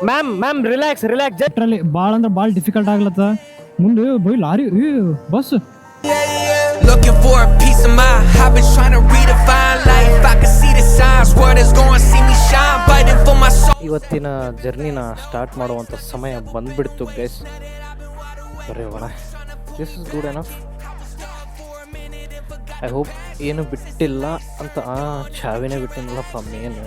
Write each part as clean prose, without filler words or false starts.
Ma'am relax ಜಟ್ರಲ್ಲಿ ಭಾಳ ಅಂದ್ರೆ ಭಾಳ ಡಿಫಿಕಲ್ಟ್ ಆಗ್ಲತ್ತ ಮುಂದೆ ಬೈ lorry bus Looking for a piece of mind. I've been trying to redefine life. I can see the signs. World is going to see me shine. Fighting for my soul. ಇವತ್ತಿನ ಜರ್ನಿನ start ಮಾಡುವಂಥ ಸಮಯ ಬಂದ್ಬಿಡ್ತು guys. ಬರೆಯೋಣ. This is good enough. I hope ಏನು ಬಿಟ್ಟಿಲ್ಲ ಅಂತ. ಚಾವಿನೇ ಬಿಟ್ಟಿಲ್ಲಪ್ಪ main.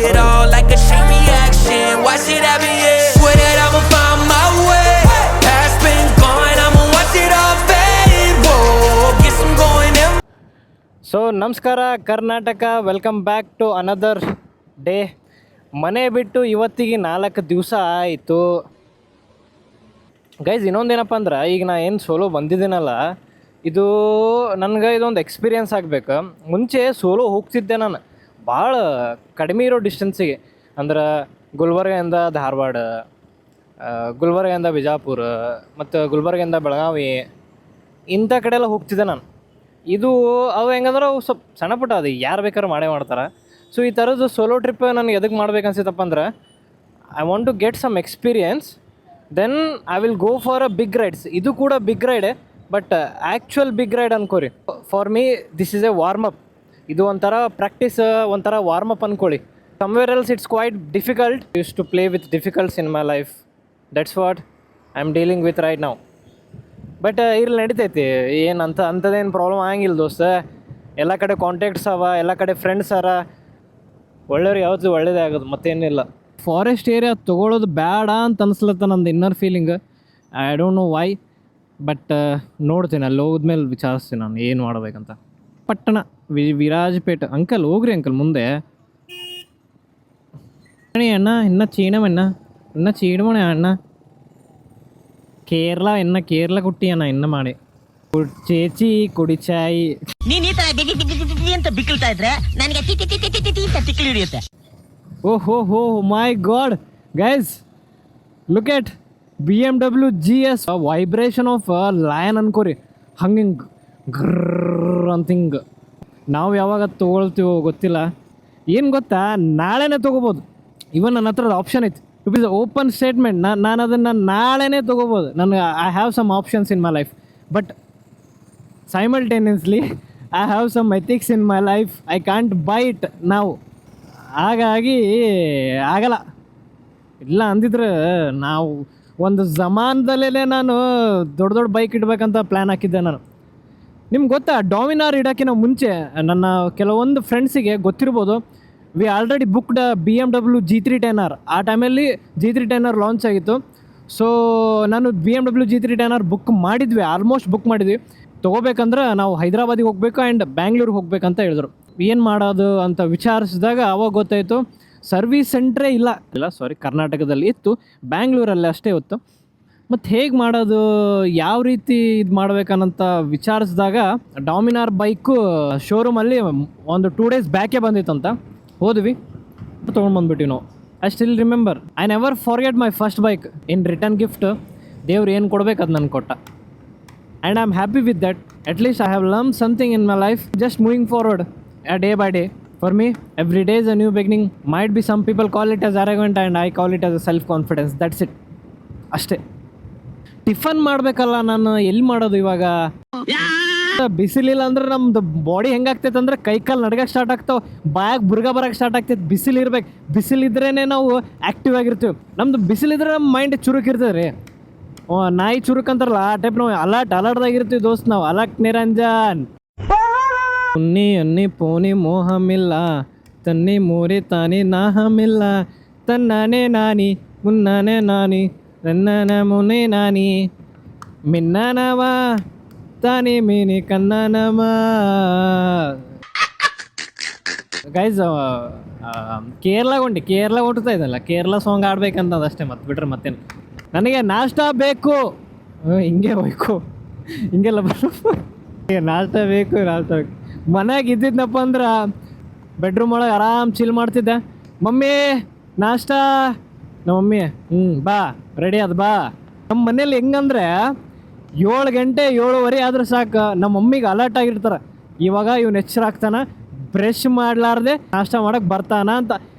It all like a chain reaction. Watch it happen, yeah. Swear that I'ma find my way. Past been gone. I'ma watch it all fade. Whoa, guess I'm going in. So ನಮಸ್ಕಾರ Karnataka, welcome back to another day. ಮನೆ ಬಿಟ್ಟು ಇವತ್ತಿಗೆ 4 ದಿವಸ ಆಯಿತು guys. ಇನ್ನೊಂದೇನಪ್ಪ ಅಂದ್ರೆ, ಈಗ ನಾ ಏನು ಸೋಲೋ ಬಂದಿದ್ದೀನಲ್ಲ, ಇದು ನನಗೆ ಇದೊಂದು ಎಕ್ಸ್ಪೀರಿಯನ್ಸ್ ಆಗಬೇಕು. ಮುಂಚೆ ಸೋಲೋ ಹೋಗ್ತಿದ್ದೆ ನಾನು ಭಾಳ ಕಡಿಮೆ ಇರೋ ಡಿಸ್ಟೆನ್ಸಿಗೆ, ಅಂದ್ರೆ ಗುಲ್ಬರ್ಗಿಂದ ಧಾರವಾಡ, ಗುಲ್ಬರ್ಗಿಂದ ಬಿಜಾಪುರ, ಮತ್ತು ಗುಲ್ಬರ್ಗಿಂದ ಬೆಳಗಾವಿ, ಇಂಥ ಕಡೆ ಎಲ್ಲ ಹೋಗ್ತಿದ್ದೆ ನಾನು. ಇದು ಅವು ಹೆಂಗಂದ್ರೆ ಅವು ಸ್ವಲ್ಪ ಸಣ್ಣ ಪುಟ್ಟ ಅದು ಯಾರು ಬೇಕಾದ್ರೂ ಮಾಡೇ ಮಾಡ್ತಾರೆ. ಸೊ ಈ ಥರದ್ದು ಸೋಲೋ ಟ್ರಿಪ್ ನನಗೆ ಎದಕ್ಕೆ ಮಾಡ್ಬೇಕು ಅನ್ಸಿತ್ತಪ್ಪ ಅಂದ್ರೆ, I want to get some experience, then I will go for a big rides. ಇದು ಕೂಡ ಬಿಗ್ ರೈಡೆ, ಬಟ್ ಆ್ಯಕ್ಚುಯಲ್ ಬಿಗ್ ರೈಡ್ ಅನ್ಕೋರಿ. For me this is a warm up. ಇದು ಒಂಥರ ಪ್ರಾಕ್ಟೀಸ್, ಒಂಥರ ವಾರ್ಮ್ ಅಪ್ ಅಂದ್ಕೊಳ್ಳಿ. Somewhere else it's quite difficult. Use to play with difficults in my life. That's what I am dealing with right now. But ಇಲ್ಲಿ ನಡಿತೈತಿ, ಏನು ಅಂಥದ್ದೇನು problem ಆಗಂಗಿಲ್ಲ ದೋಸ್ತ. ಎಲ್ಲ ಕಡೆ ಕಾಂಟ್ಯಾಕ್ಟ್ಸ್ ಅವ, ಎಲ್ಲ ಕಡೆ ಫ್ರೆಂಡ್ಸ್ ಅರ, ಒಳ್ಳೆಯವ್ರು ಯಾವತ್ತೂ ಒಳ್ಳೇದೇ ಆಗೋದು, ಮತ್ತೇನಿಲ್ಲ. ಫಾರೆಸ್ಟ್ ಏರಿಯಾ ತೊಗೊಳೋದು ಬೇಡ ಅಂತ ಅನಿಸ್ಲತ್ತ ನಂದು inner feeling. I don't know why, but ನೋಡ್ತೀನಿ ಅಲ್ಲಿ ಹೋದ್ಮೇಲೆ ವಿಚಾರಿಸ್ತೀನಿ ನಾನು ಏನು ಮಾಡ್ಬೇಕಂತ. ಪಟ್ಟಣ ವಿರಾಜಪೇಟೆ. ಅಂಕಲ್ ಹೋಗ್ರಿ ಅಂಕಲ್ ಮುಂದೆ. ಅಣ್ಣ ಇನ್ನ ಚೀಣಮಣ್ಣ, ಇನ್ನ ಚೀಣಮಣ ಅಣ್ಣ. ಕೇರಳ ಕುಟ್ಟಿ ಅಣ್ಣ ಇನ್ನ ಮಾಡಿ ಚೇಚಿ ಕುಡಿಚಾಯಿ. ನೀನ್ ಈ ತರ ಅಂತ ಬಿಕ್ಕಳ್ತಾ ಇದ್ರೆ ನನಗೆ ತಿಕ್ಕಿ ಹಿಡಿಯುತ್ತೆ. ಓಹೋ my god guys, look at BMW GS. Vibration of lion ಅನ್ಕೋರಿ, ಹಂಗೆ ಗ್ರರ್ ಅಂತ ಹಿಂಗೆ. ನಾವು ಯಾವಾಗ ತೊಗೊಳ್ತೀವೋ ಗೊತ್ತಿಲ್ಲ. ಏನು ಗೊತ್ತಾ, ನಾಳೆನೇ ತೊಗೋಬೋದು. ಇವನ್ ನನ್ನ ಹತ್ರ ಆಪ್ಷನ್ ಐತಿ. It is open statement. ನಾನು ಅದನ್ನು ನಾಳೆನೇ ತೊಗೋಬೋದು. ನನಗೆ I have some options in my life, but simultaneously I have some ethics in my life. I can't buy it ನಾವು. ಹಾಗಾಗಿ ಆಗಲ್ಲ. ಇಲ್ಲ ಅಂದಿದ್ರೆ ನಾವು ಒಂದು ಜಮಾನದಲ್ಲೇ ನಾನು ದೊಡ್ಡ ಬೈಕ್ ಇಡಬೇಕಂತ ಪ್ಲ್ಯಾನ್ ಹಾಕಿದ್ದೆ ನಾನು. ನಿಮ್ಗೆ ಗೊತ್ತಾ, ಡಾಮಿನಾರ್ ಇಡೋಕ್ಕಿಂತ ಮುಂಚೆ ನನ್ನ ಕೆಲವೊಂದು ಫ್ರೆಂಡ್ಸಿಗೆ ಗೊತ್ತಿರ್ಬೋದು, we already booked BMW G3 10R. ಆ ಟೈಮಲ್ಲಿ G3 10R ಲಾಂಚ್ ಆಗಿತ್ತು. ಸೊ ನಾನು BMW G3 10R ಬುಕ್ ಮಾಡಿದ್ವಿ, ಆಲ್ಮೋಸ್ಟ್ ಬುಕ್ ಮಾಡಿದ್ವಿ. ತೊಗೋಬೇಕಂದ್ರೆ ನಾವು ಹೈದ್ರಾಬಾದಿಗೆ ಹೋಗಬೇಕು ಆ್ಯಂಡ್ ಬ್ಯಾಂಗ್ಳೂರಿಗೆ ಹೋಗ್ಬೇಕಂತ ಹೇಳಿದ್ರು. ಏನು ಮಾಡೋದು ಅಂತ ವಿಚಾರಿಸಿದಾಗ ಅವಾಗ ಗೊತ್ತಾಯಿತು, ಸರ್ವಿಸ್ ಸೆಂಟ್ರೇ ಇಲ್ಲ, ಕರ್ನಾಟಕದಲ್ಲಿ ಇತ್ತು, ಬ್ಯಾಂಗ್ಳೂರಲ್ಲಿ ಅಷ್ಟೇ ಇತ್ತು. ಮತ್ತು ಹೇಗೆ ಮಾಡೋದು, ಯಾವ ರೀತಿ ಇದು ಮಾಡ್ಬೇಕನ್ನಂತ ವಿಚಾರಿಸಿದಾಗ ಡಾಮಿನಾರ್ ಬೈಕು ಶೋರೂಮಲ್ಲಿ ಒಂದು 2 days ಬ್ಯಾಕೇ ಬಂದಿತ್ತಂತ. ಹೋದ್ವಿ, ತೊಗೊಂಡು ಬಂದ್ಬಿಟ್ಟಿವಿ ನಾವು. I still remember, I never forget my first bike. In return gift ದೇವ್ರು ಏನು ಕೊಡ್ಬೇಕು ಅದು ನನಗೆ ಕೊಟ್ಟ. And I am happy with that. At least I have learn something in my life. Just moving forward day by day. For me every day is a new beginning. Might be some people call it as arrogant and I call it as a self confidence. That's it, ಅಷ್ಟೇ. Tiffin ಮಾಡಬೇಕಲ್ಲ ನಾನು, ಎಲ್ಲಿ ಮಾಡೋದು ಇವಾಗ? ಬಿಸಿಲಿಲ್ಲ ಅಂದ್ರೆ ನಮ್ದು body ಹೆಂಗಾಗ್ತೈತೆ ಅಂದ್ರೆ ಕೈಕಾಲು ನಡ್ಗಕ್ಕೆ ಸ್ಟಾರ್ಟ್ ಆಗ್ತಾವೆ, ಬಾಯಾಗ ಬುರ್ಗ ಬರೋಕ್ಕೆ ಸ್ಟಾರ್ಟ್ ಆಗ್ತೈತೆ. ಬಿಸಿಲಿರ್ಬೇಕು, ಬಿಸಿಲಿದ್ರೇ ನಾವು ಆ್ಯಕ್ಟಿವ್ ಆಗಿರ್ತೀವಿ. ನಮ್ದು ಬಿಸಿಲಿದ್ರೆ ನಮ್ಮ ಮೈಂಡ್ ಚುರುಕಿರ್ತದೆ ರೀ. ನಾಯಿ ಚುರುಕ್ ಅಂತಾರಲ್ಲ, ಆ ಟೈಪ್ ನಾವು ಅಲರ್ಟ್ದಾಗಿರ್ತೀವಿ ದೋಸ್ತ್. ನಾವು ಅಲರ್ಟ್ ನಿರಂಜನ್. ಅನ್ನಿ ಪೋನಿ ಮೋಹಮಿಲ್ಲ, ತನ್ನಿ ಮೋರಿ ತಾನಿ ನಾಹಮಿಲ್ಲ, ತನ್ನಾನೇ ನಾನಿ ಮುನ್ನಾನೇ ನಾನಿ ನನ್ನನ ಮುನೇ ನಾನಿ ಮಿನ್ನನವ ತಾನಿ ಮೀನಿ ಕನ್ನನಮ. ಗೈಸ್, ಕೇರಳ ಹೊಂಟ್ತಾ ಇದಲ್ಲ, ಕೇರಳ ಸಾಂಗ್ ಆಡ್ಬೇಕಂತ ಅದಷ್ಟೇ, ಮತ್ತೆ ಬಿಟ್ರೆ ಮತ್ತೇನು. ನನಗೆ ನಾಷ್ಟಾ ಬೇಕು, ಹಿಂಗೆ ಬೇಕು, ಹಿಂಗೆಲ್ಲ ನಾಷ್ಟ ಬೇಕು. ಮನೆಯಾಗ ಇದ್ದಿದ್ದನಪ್ಪ ಅಂದ್ರೆ ಬೆಡ್ರೂಮ್ ಒಳಗೆ ಆರಾಮ್ ಚಿಲ್ ಮಾಡ್ತಿದ್ದೆ. ಮಮ್ಮಿ ನಾಷ್ಟಾ, ನಮ್ಮ ಮಮ್ಮಿ ಬಾ ರೆಡಿ ಅದು ಬಾ. ನಮ್ಮ ಮನೇಲಿ ಹೆಂಗಂದ್ರೆ 7 ಗಂಟೆ 7:15 ಆದ್ರೆ ಸಾಕು, ನಮ್ಮ ಮಮ್ಮಿಗೆ ಅಲರ್ಟ್ ಆಗಿರ್ತಾರೆ. ಇವಾಗ ಇವ್ನು ಎಚ್ಚರ ಆಗ್ತಾನೆ, ಬ್ರಷ್ ಮಾಡಲಾರ್ದೆ ನಾಷ್ಟ ಮಾಡೋಕ್ಕೆ ಬರ್ತಾನ ಅಂತ.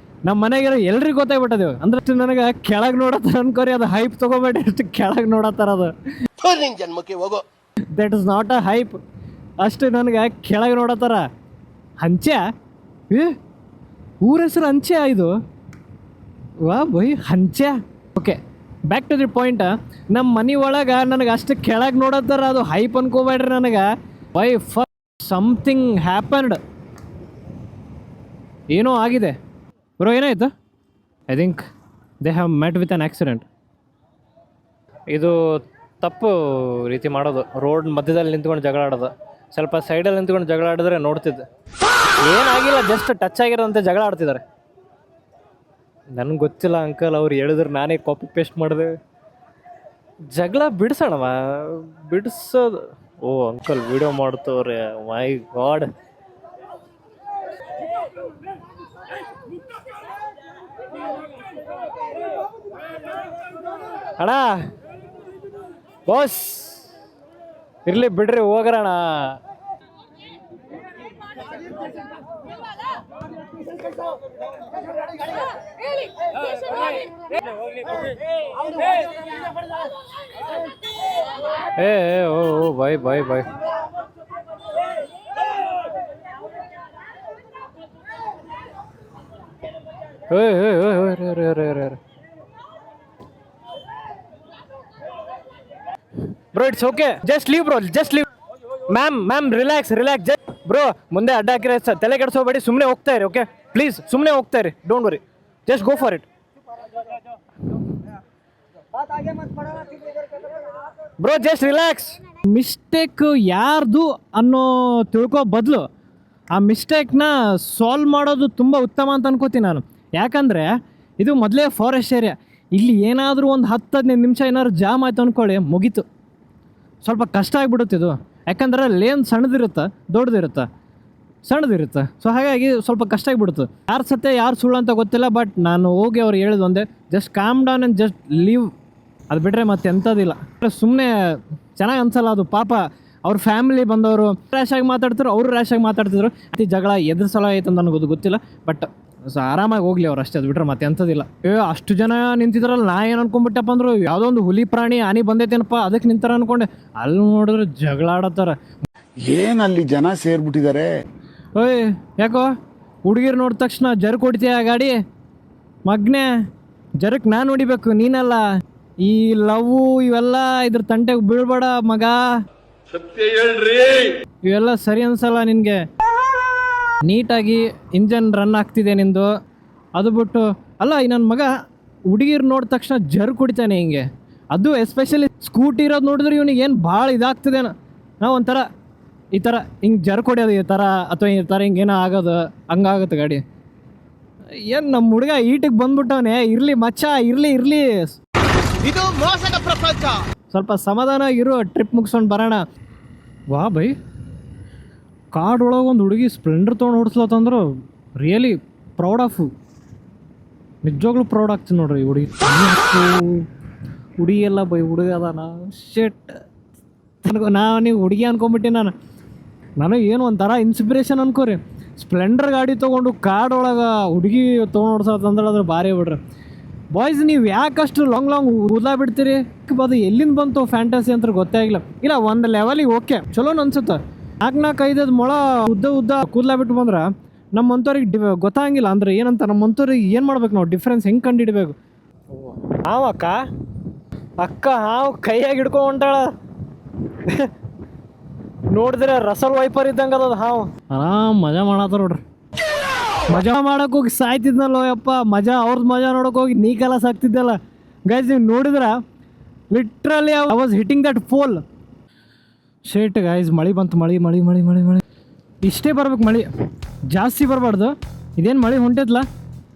ನಮ್ಮ ಮನೆಗಿರೋ ಎಲ್ರಿಗೂ ಗೊತ್ತಾಗ್ಬಿಟ್ಟದೇವು ಅಂದ್ರೆ ಅಷ್ಟು ನನಗೆ ಕೆಳಗೆ ನೋಡತ್ತಾರ ಅನ್ಕೋರಿ, ಅದು ಹೈಪ್ ತೊಗೋಬೇಡಿ, ಅಷ್ಟು ಕೆಳಗೆ ನೋಡತ್ತಾರ ಅದು. ಜನ್ಮಕ್ಕೆ ಹೋಗೋ that is not a hype, ಅಷ್ಟು ನನಗೆ ಕೆಳಗೆ ನೋಡತ್ತಾರ. ಹಂಚ್ಯ ಊರ ಹೆಸರು ಹಂಚ್ಯ ಇದು, ವಾ ಬೈ ಹಂಚ್ಯ. Okay, back to the point. ನಮ್ಮ ಮನೆ ಒಳಗೆ ನನಗೆ ಅಷ್ಟು ಕೆಳಗೆ ನೋಡತ್ತಾರ, ಅದು ಹೈಪ್ ಅನ್ಕೋಬೇಡ್ರಿ ನನಗೆ. ಬೈ ಸಮಥಿಂಗ್ ಹ್ಯಾಪನ್ಡ್, ಏನೋ ಆಗಿದೆ ಬ್ರೋ. ಏನಾಯ್ತು? I think they have met with an accident. ಇದು ತಪ್ಪು ರೀತಿ ಮಾಡೋದು, ರೋಡ್ ಮಧ್ಯದಲ್ಲಿ ನಿಂತ್ಕೊಂಡು ಜಗಳ ಆಡೋದು. ಸ್ವಲ್ಪ ಸೈಡಲ್ಲಿ ನಿಂತ್ಕೊಂಡು ಜಗಳ ಆಡಿದ್ರೆ ನೋಡ್ತಿದ್ದೆ. ಏನಾಗಿಲ್ಲ, ಜಸ್ಟ್ ಟಚ್ ಆಗಿರೋಂಥ ಜಗಳ ಆಡ್ತಿದ್ದಾರೆ. ನನಗೆ ಗೊತ್ತಿಲ್ಲ ಅಂಕಲ್, ಅವ್ರು ಹೇಳಿದ್ರೆ ನಾನೇ ಕಾಪಿ ಪೇಸ್ಟ್ ಮಾಡಿದೆ. ಜಗಳ ಬಿಡಿಸೋಣವ, ಬಿಡಿಸೋದು. ಓ ಅಂಕಲ್ ವಿಡಿಯೋ ಮಾಡ್ತವ್ರೆ, ಮೈ ಗಾಡ್. ಅಣ್ಣ ಬಾಸ್ ಇರ್ಲಿ ಬಿಡ್ರಿ, ಹೋಗ್ರಣ. ಏ ಓ ಬಾಯ್ ಬಾಯ್ ಬಾಯ್. Bro it's okay, just leave bro, just leave. Ma'am relax just bro. ಮುಂದೆ ಅಡ್ಡ ಹಾಕಿರೋ ತಲೆ ಕೆಡಿಸೋಬೇಡಿ, ಸುಮ್ಮನೆ ಹೋಗ್ತಾ ಇರಿ. ಓಕೆ ಪ್ಲೀಸ್, ಸುಮ್ಮನೆ ಹೋಗ್ತಾ ಇರಿ, don't worry, just go for it bro, just relax. Mistake ಯಾರ್ದು ಅನ್ನೋ ತಿಳ್ಕೋ ಬದಲು ಆ ಮಿಸ್ಟೇಕ್ನ ಸಾಲ್ವ್ ಮಾಡೋದು ತುಂಬ ಉತ್ತಮ ಅಂತ ಅನ್ಕೋತೀನಿ ನಾನು. ಯಾಕಂದರೆ ಇದು ಮೊದಲೇ ಫಾರೆಸ್ಟ್ ಏರಿಯಾ, ಇಲ್ಲಿ ಏನಾದರೂ ಒಂದು 10-15 ನಿಮಿಷ ಏನಾದ್ರು ಜಾಮ್ ಆಯ್ತು ಅಂದ್ಕೊಳ್ಳಿ, ಮುಗೀತು. ಸ್ವಲ್ಪ ಕಷ್ಟ ಆಗಿಬಿಡುತ್ತೆ ಇದು, ಯಾಕಂದ್ರೆ ಲೇನ್ ಸಣ್ಣದಿರುತ್ತೆ, ದೊಡ್ಡದಿರುತ್ತೆ, ಸಣ್ಣದಿರುತ್ತೆ. ಸೊ ಹಾಗಾಗಿ ಸ್ವಲ್ಪ ಕಷ್ಟ ಆಗಿಬಿಡುತ್ತೆ. ಯಾರು ಸತ್ಯ ಯಾರು ಸುಳ್ಳು ಅಂತ ಗೊತ್ತಿಲ್ಲ, ಬಟ್ ನಾನು ಹೋಗಿ ಅವ್ರು ಹೇಳಿದ್ದು ಒಂದೇ, just calm down and just leave. ಅದು ಬಿಟ್ಟರೆ ಮತ್ತೆ ಎಂಥದಿಲ್ಲ. ಸುಮ್ಮನೆ ಚೆನ್ನಾಗಿ ಅನ್ಸಲ್ಲ ಅದು. ಪಾಪ ಅವ್ರ ಫ್ಯಾಮಿಲಿ ಬಂದವರು ರ್ಯಾಶಾಗಿ ಮಾತಾಡ್ತಿದ್ರು, ಅವರು ರ್ಯಾಶಾಗಿ ಮಾತಾಡ್ತಿದ್ರು. ಅತಿ ಜಗಳ ಎದ್ರ ಸಲ ಆಯ್ತು ಅಂತ ನನಗೆ ಗೊತ್ತಿಲ್ಲ, ಬಟ್ ಆರಾಮಾಗಿ ಹೋಗ್ಲಿ ಅವ್ರು ಅಷ್ಟೇ. ಅದು ಬಿಟ್ರೆ ಮತ್ತೆ ಎಂಥದಿಲ್ಲ. ಅಷ್ಟು ಜನ ನಿಂತಿದ್ರಲ್ಲ, ನಾ ಏನು ಅನ್ಕೊಂಡ್ಬಿಟ್ಟಪ್ಪ ಅಂದರು ಯಾವುದೋ ಒಂದು ಹುಲಿ ಪ್ರಾಣಿ ಆನೆ ಬಂದೈತೇನಪ್ಪ ಅದಕ್ಕೆ ನಿಂತಾರ ಅನ್ಕೊಂಡೆ. ಅಲ್ಲಿ ನೋಡಿದ್ರೆ ಜಗಳ ಆಡತ್ತಾರ. ಏನಲ್ಲಿ ಜನ ಸೇರ್ಬಿಟ್ಟಿದ್ದಾರೆ. ಓಯ್ ಯಾಕೋ ಹುಡುಗಿರು ನೋಡಿದ ತಕ್ಷಣ ಜರ್ಕ್ ಹೊಡಿತೀಯ ಗಾಡಿ ಮಗ್ನೆ? ಜರ್ಕ್ ನಾನು ಹೊಡಿಬೇಕು, ನೀನಲ್ಲ. ಈ ಲವ್ ಇವೆಲ್ಲ ಇದ್ರ ತಂಟೆಗೆ ಬೀಳ್ಬೇಡ ಮಗ, ಸತ್ಯ ಹೇಳ್ರಿ. ಇವೆಲ್ಲ ಸರಿ ಅನ್ಸಲ್ಲ ನಿನಗೆ. ನೀಟಾಗಿ ಇಂಜನ್ ರನ್ ಆಗ್ತಿದೆ ನಿಂದು, ಅದು ಬಿಟ್ಟು ಅಲ್ಲ. ಈ ನನ್ನ ಮಗ ಹುಡುಗಿರು ನೋಡಿದ ತಕ್ಷಣ ಜರ್ಕ್ ಹೊಡಿತಾನೆ ಹಿಂಗೆ. ಅದು ಎಸ್ಪೆಷಲಿ ಸ್ಕೂಟಿ ಇರೋದು ನೋಡಿದ್ರೆ ಇವನಿಗೆ ಏನು ಭಾಳ ಇದಾಗ್ತಿದೆ. ನಾವು ಒಂಥರ ಈ ಥರ ಹಿಂಗೆ ಜರ್ಕ್ ಹೊಡಿಯೋದು ಈ ಥರ, ಅಥವಾ ಈ ಥರ ಹಿಂಗೇನೋ ಆಗೋದು, ಹಂಗಾಗುತ್ತೆ ಗಾಡಿ. ಏನು ನಮ್ಮ ಹುಡುಗ ಈಟಿಗೆ ಬಂದ್ಬಿಟ್ಟವನೇ. ಇರಲಿ ಮಚ್ಚ, ಇರಲಿ ಇದು ಮೋಸದ ಪ್ರಪಂಚ. ಸ್ವಲ್ಪ ಸಮಾಧಾನ ಇರು, ಟ್ರಿಪ್ ಮುಗಿಸ್ಕೊಂಡು ಬರೋಣ. ವಾ ಬೈ, ಕಾಡೊಳಗೆ ಒಂದು ಹುಡುಗಿ ಸ್ಪ್ಲೆಂಡರ್ ತೊಗೊಂಡು ಓಡಿಸ್ಲತ್ತಂದ್ರೆ ರಿಯಲಿ ಪ್ರೌಡ್ ಆಫ್, ನಿಜವಾಗ್ಲೂ ಪ್ರೌಡ್ ಆಗ್ತೀನಿ ನೋಡ್ರಿ. ಈ ಹುಡುಗಿ ಎಲ್ಲ ಬೈ, ಹುಡುಗ ಅದಾನ ಶೆಟ್. ನೀವು ಹುಡುಗಿ ಅನ್ಕೊಂಬಿಟ್ಟೆ ನಾನು ಏನು ಒಂಥರ ಇನ್ಸ್ಪಿರೇಷನ್ ಅನ್ಕೋರಿ. ಸ್ಪ್ಲೆಂಡರ್ ಗಾಡಿ ತೊಗೊಂಡು ಕಾಡೊಳಗೆ ಹುಡುಗಿ ತೊಗೊಂಡು ಓಡಿಸತ್ತಂದ್ರೆ ಅದ್ರ ಭಾರಿ ಬಿಡ್ರಿ. ಬಾಯ್ಸ್ ನೀವು ಯಾಕಷ್ಟು ಲಾಂಗ್ ಉದ್ಲಾ ಬಿಡ್ತೀರಿ? ಅದು ಎಲ್ಲಿಂದ ಬಂತು ಫ್ಯಾಂಟಸಿ ಅಂತ ಗೊತ್ತೇ ಆಗಿಲ್ಲ. ಇಲ್ಲ ಒಂದು ಲೆವೆಲಿಗೆ ಓಕೆ ಚಲೋನು ಅನ್ಸುತ್ತೆ. 4-5 ಮೊಳ ಉದ್ದ ಕೂದಲಾ ಬಿಟ್ಟು ಬಂದ್ರೆ ನಮ್ಮಂಥವ್ರಿಗೆ ಗೊತ್ತಾಗಿಲ್ಲ. ಅಂದ್ರೆ ಏನಂತ ನಮ್ಮಂಥವ್ರಿಗೆ ಏನು ಮಾಡ್ಬೇಕು ನಾವು, ಡಿಫ್ರೆನ್ಸ್ ಹೆಂಗೆ ಕಂಡು ಹಿಡಿಬೇಕು? ಹಾವು ಅಕ್ಕ ಹಾವು ಕೈಯಾಗಿ ಹಿಡ್ಕೊಂಡು ಹೊಂಟಾಳ. ನೋಡಿದ್ರೆ ರಸಲ್ ವೈಪರ್ ಇದ್ದಂಗೆ ಅದು ಹಾವು. ಆರಾಮ್ ಮಜಾ ಮಾಡತ್ತಾರ ನೋಡ್ರಿ. ಮಜಾ ಮಾಡೋಕೆ ಹೋಗಿ ಸಾಯ್ತಿದ್ನಲ್ಲೋ ಯಪ್ಪ. ಅವ್ರದ್ದು ಮಜಾ ನೋಡೋಕೆ ಹೋಗಿ ನೀ ಕಾಲ ಸಾಕ್ತಿದ್ದಲ್ಲ ಗೈಸ್. ನೀವು ನೋಡಿದ್ರೆ literally I was hitting that pole. ಶೇಟ್ ಗೈಸ್, ಮಳೆ ಬಂತು. ಮಳೆ ಇಷ್ಟೇ ಬರ್ಬೇಕು, ಮಳೆ ಜಾಸ್ತಿ ಬರಬಾರ್ದು. ಇದೇನು ಮಳೆ ಹೊಂಟೈತ್ಲ,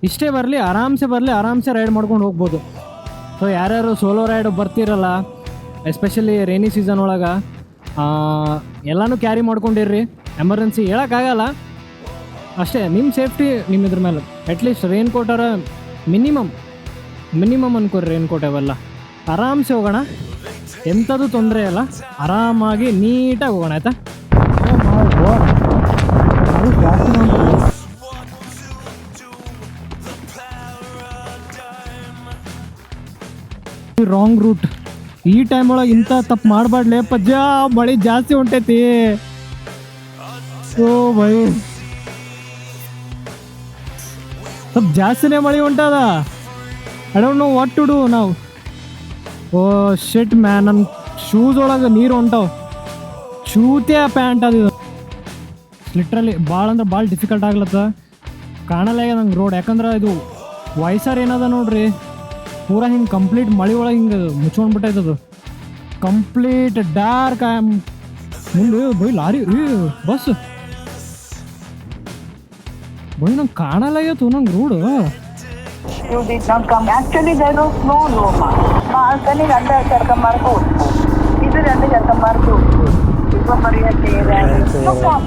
ಇಷ್ಟೇ ಬರಲಿ, ಆರಾಮ್ಸೆ ರೈಡ್ ಮಾಡ್ಕೊಂಡು ಹೋಗ್ಬೋದು. ಸೊ ಯಾರ್ಯಾರು ಸೋಲೋ ರೈಡ್ ಬರ್ತಿರಲ್ಲ, ಎಸ್ಪೆಷಲಿ ರೈನಿ ಸೀಸನ್ ಒಳಗೆ, ಎಲ್ಲನೂ ಕ್ಯಾರಿ ಮಾಡ್ಕೊಂಡಿರ್ರಿ. ಎಮರ್ಜೆನ್ಸಿ ಹೇಳೋಕ್ಕಾಗಲ್ಲ, ಅಷ್ಟೇ ನಿಮ್ಮ ಸೇಫ್ಟಿ ನಿಮ್ಮ ಇದ್ರ ಮೇಲೆ. ಅಟ್ಲೀಸ್ಟ್ ರೈನ್ ಕೋಟರ ಮಿನಿಮಮ್ ಅನ್ಕೋರಿ. ರೈನ್ ಕೋಟ್ ಅವೆಲ್ಲ ಆರಾಮ್ಸೆ ಹೋಗೋಣ, ಎಂಥದ್ದು ತೊಂದರೆ ಇಲ್ಲ. ಆರಾಮಾಗಿ ನೀಟಾಗಿ ಹೋಗೋಣ, ಆಯಿತಾ? ಜಾಸ್ತಿ ರಾಂಗ್ ರೂಟ್. ಈ ಟೈಮ್ ಒಳಗೆ ಇಂಥ ತಪ್ಪು ಮಾಡಬಾರ್ಲೆ ಪಜ್ಜ, ಮಳೆ ಜಾಸ್ತಿ ಹೊಂಟೈತಿ. ಓ ಬೈ, ಸ್ವಲ್ಪ ಜಾಸ್ತಿನೇ ಮಳೆ ಹೊಂಟದ. I don't know what to do ನಾವು. ಓ ಶಿಟ್ ಮ್ಯಾನ್, ನನ್ನ ಶೂಸ್ ಒಳಗೆ ನೀರು ಹೊಂಟವು. ಚೂತಿಯ ಪ್ಯಾಂಟ್ ಅದು. ಲಿಟ್ರಲಿ ಭಾಳ ಅಂದ್ರೆ ಭಾಳ ಡಿಫಿಕಲ್ಟ್ ಆಗ್ಲತ್ತ. ಕಾಣಲ್ಲ ನಂಗೆ ರೋಡ್, ಯಾಕಂದ್ರೆ ಇದು ವಯಸ್ಸಾರು ಏನದ ನೋಡ್ರಿ, ಪೂರಾ ಹಿಂಗೆ ಕಂಪ್ಲೀಟ್ ಮಳೆ ಒಳಗೆ ಹಿಂಗೆ ಮುಚ್ಕೊಂಡ್ಬಿಟ್ಟೈತದು. Complete dark. ಮುಂದೆ ಬೈ ಲಾರಿ, ಬಸ್ ಬೈ, ನಂಗೆ ಕಾಣಲ್ಲ ಇವತ್ತು ನಂಗೆ road. You did not come. Actually, there was no room. Markani രണ്ട് ചെറുക്കന്മാർക്ക് കൊടുത്തു, ഇത് 2 ചെറുക്കന്മാർക്ക് കൊടുത്തു. ഇപ്പൊ പറയാ No, come.